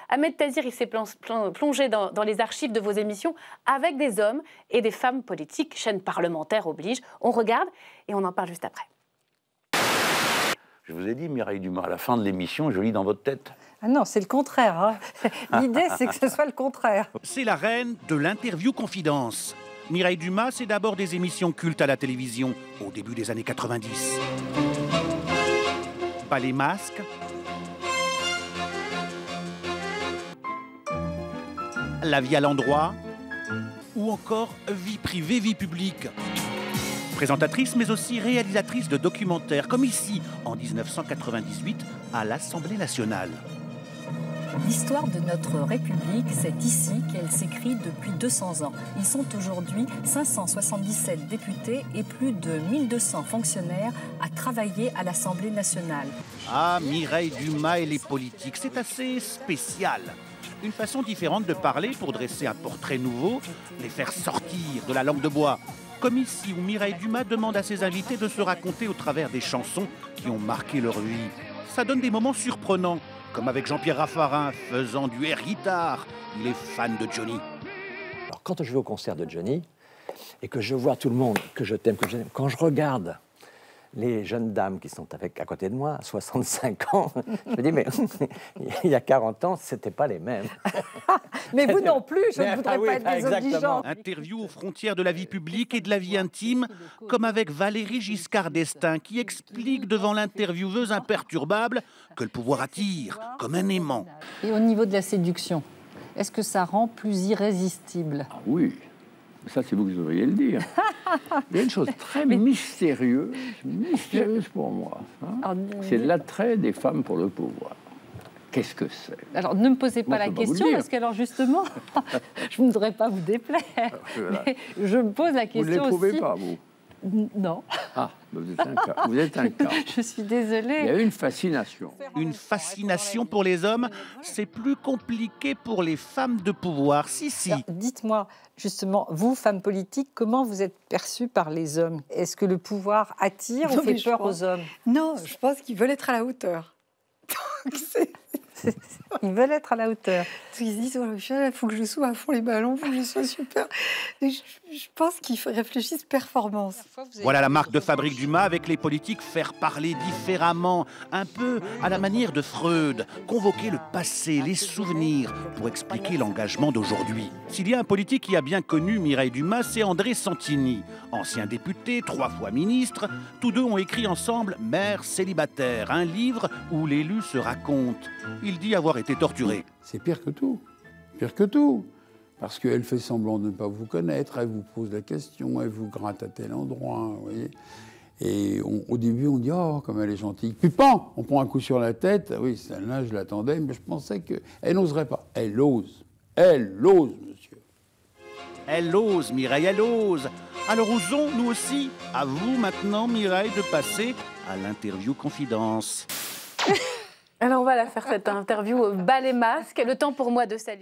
Ahmed Tazir, il s'est plongé dans les archives de vos émissions avec des hommes et des femmes politiques, chaîne parlementaire oblige. On regarde et on en parle juste après. Je vous ai dit, Mireille Dumas, à la fin de l'émission, je lis dans votre tête. Ah non, c'est le contraire. Hein. L'idée, c'est que ce soit le contraire. C'est la reine de l'interview confidence. Mireille Dumas, c'est d'abord des émissions cultes à la télévision, au début des années 90. Ballet Masque, La vie à l'endroit, ou encore Vie privée, vie publique. Présentatrice, mais aussi réalisatrice de documentaires, comme ici, en 1998, à l'Assemblée nationale. L'histoire de notre République, c'est ici qu'elle s'écrit depuis 200 ans. Ils sont aujourd'hui 577 députés et plus de 1200 fonctionnaires à travailler à l'Assemblée nationale. Ah, Mireille Dumas et les politiques, c'est assez spécial. Une façon différente de parler pour dresser un portrait nouveau, les faire sortir de la langue de bois. Comme ici où Mireille Dumas demande à ses invités de se raconter au travers des chansons qui ont marqué leur vie. Ça donne des moments surprenants, comme avec Jean-Pierre Raffarin faisant du air guitare. Il est fan de Johnny. Alors quand je vais au concert de Johnny et que je vois tout le monde que je t'aime, quand je regarde les jeunes dames qui sont à côté de moi, 65 ans, je me dis, mais il y a 40 ans, ce n'était pas les mêmes. Mais vous non plus, je ne voudrais pas être désobligeante. Interview aux frontières de la vie publique et de la vie intime, comme avec Valéry Giscard d'Estaing, qui explique devant l'intervieweuse imperturbable que le pouvoir attire, comme un aimant. Et au niveau de la séduction, est-ce que ça rend plus irrésistible? Ah oui, ça c'est vous qui devriez le dire. Il y a une chose très mystérieuse pour moi. Hein, c'est l'attrait des femmes pour le pouvoir. Qu'est-ce que c'est? Alors, ne me posez pas la question, parce qu'alors, justement, je ne voudrais pas vous déplaire. Voilà. Mais je me pose la question aussi... Vous ne l'éprouvez pas, vous? Non. Ah, vous êtes un cas. Vous êtes un cas. Je suis désolée. Il y a une fascination. Une fascination pour les hommes, c'est plus compliqué pour les femmes de pouvoir. Si. Dites-moi, justement, vous, femme politique, comment vous êtes perçue par les hommes? Est-ce que le pouvoir attire ou fait peur aux hommes? Non, je pense qu'ils veulent être à la hauteur. Ils veulent être à la hauteur. Ils se disent, oh, il faut que je sois à fond les ballons, il faut que je sois super. Je pense qu'ils réfléchissent performance. Voilà la marque de fabrique Dumas avec les politiques, faire parler différemment, un peu à la manière de Freud, convoquer le passé, les souvenirs, pour expliquer l'engagement d'aujourd'hui. S'il y a un politique qui a bien connu Mireille Dumas, c'est André Santini. Ancien député, 3 fois ministre, tous deux ont écrit ensemble « Mère célibataire », un livre où l'élu se raconte. Il dit avoir été torturé. C'est pire que tout, parce qu'elle fait semblant de ne pas vous connaître, elle vous pose la question, elle vous gratte à tel endroit, vous voyez. Et au début, on dit « Oh, comme elle est gentille ». Puis pan, on prend un coup sur la tête. Oui, celle-là, je l'attendais, mais je pensais qu'elle n'oserait pas. Elle ose, monsieur. Elle ose, Mireille, elle ose. Alors osons, nous aussi, à vous maintenant, Mireille, de passer à l'interview confidence. Alors on va la faire cette interview au ballet masque. Le temps pour moi de saluer.